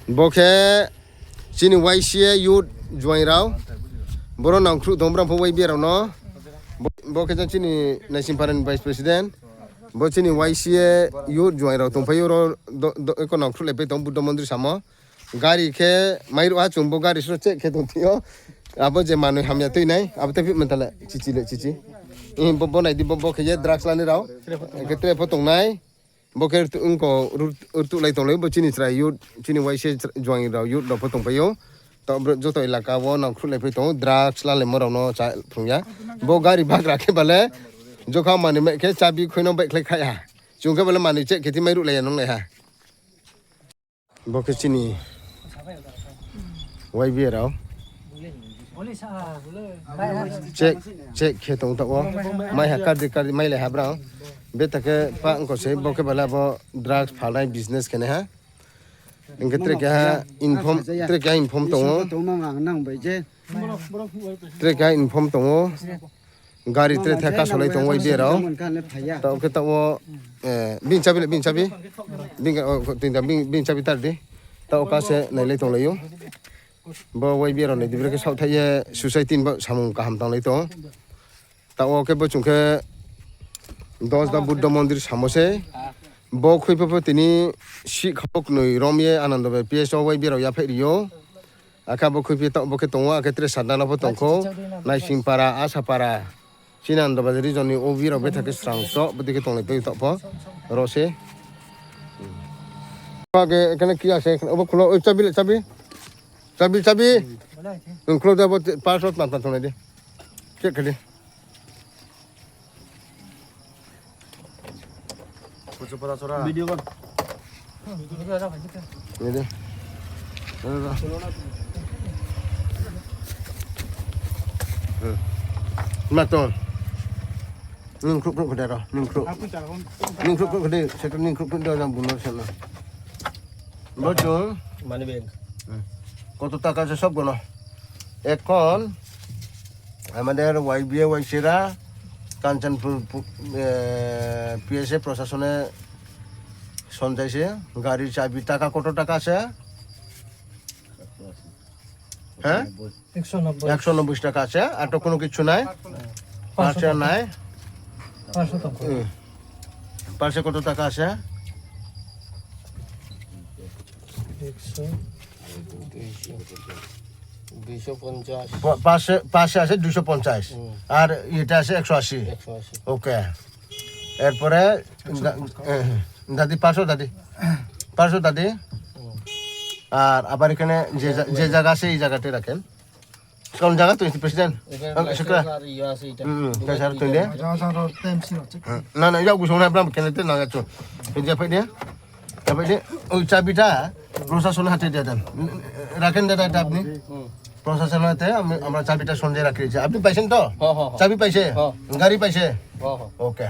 Boke Chini YCA youth join rao. Boro nang kru dombram po YB rao no. Boke Chini National Vice President. Bo Chini YCA youth join rao. Tumpayo ro eko nang kru lepe tong Buddha Mandir sama. Gari ke mairu achung bo gari sro che ke tontiyo. Abo je manu hamya tu nai. Abo tapi mentala cici le cici. Ini bo nai di bo ke je drugs lani rao. Ketre potong nai. Boker tu unko urtu lai tong lai bo Chini sra youth Chini YCA join rao youth do potong payo. तो जो तो इलाका वो ना खुले पे तो द्राक्ष लाले मरो नो चा पुंया वो गाड़ी भाग रखे बले जो खाओ माने में के चाबी खोनो बैक ले खाया चुंके बले माने चे खेती मेरू ले नंग ले हा वो के चिनी वाई बी राव चे खेतों तो वो मैं हकार दिक्कत मैं ले हा ब्राउ बेटा के पांग को से वो के बले वो द्राक्ष फालाई बिजनेस के ने हा Ingkat trek inform tongo, trek inform tongo, gari trek thaka solai tongo ide rao, tau kita wo bin cabi, bin cabi tadi, tau kase nilai tong layu, bawa ide rao ni di mereka south aja society ba samung kaham tong lai tong, tau ke bocung ke dos da Buddha Mandir samose. Bo khui pa tini si khok noi romye anando be pso wai biro ya pheriyo aka bo khui ta bo ke tongo aka tre sadana bo tongko nai singpara asapara sinando bazari joni o biro be thake strangso bo dike tongle pe to po rose age ekane ki ase obo khulo chabi khulo da bo password ma ta tonle de check kade Video kan? Ini deh. Maton. Ning kruk kruk kedara, ning kruk kedai, saya ning kruk kedai dalam bunuh sana. Bocor. Mana beng? Kau tu takkan sesuap kono. Ekon. Amader YBA YCA. Kanchanpur PSA প্রশাসনে সন্দেশে গাড়ির চাবি টাকা কত টাকা আছে হ্যাঁ 190 টাকা আছে আর তো কোনো কিছু নাই পাঁচটা নাই 500 টাকা পাঁচে কত টাকা আছে 250 পাশে আছে 250 আর এটা আছে 180 ওকে এরপরে দাদি 500 দাদি আর আবার এখানে যে জায়গা আছে এই জায়গাতে রাখেন কোন জায়গা তো প্রেসিডেন্ট সেটা স্যার তুই দে না না যাও গুছনা আপনারা কেনতে না যাচ্ছ এই যে পাই দে ওই চাবিটা প্রশাসনের হাতে দিয়ে দেন রাখেন দাদা এটা আপনি প্রশাসনের হাতে আমরা চাবিটা সঞ্জয় রাখি দিয়েছি আপনি পাইছেন তো চাবি পাইছে গাড়ি পাইছে ওকে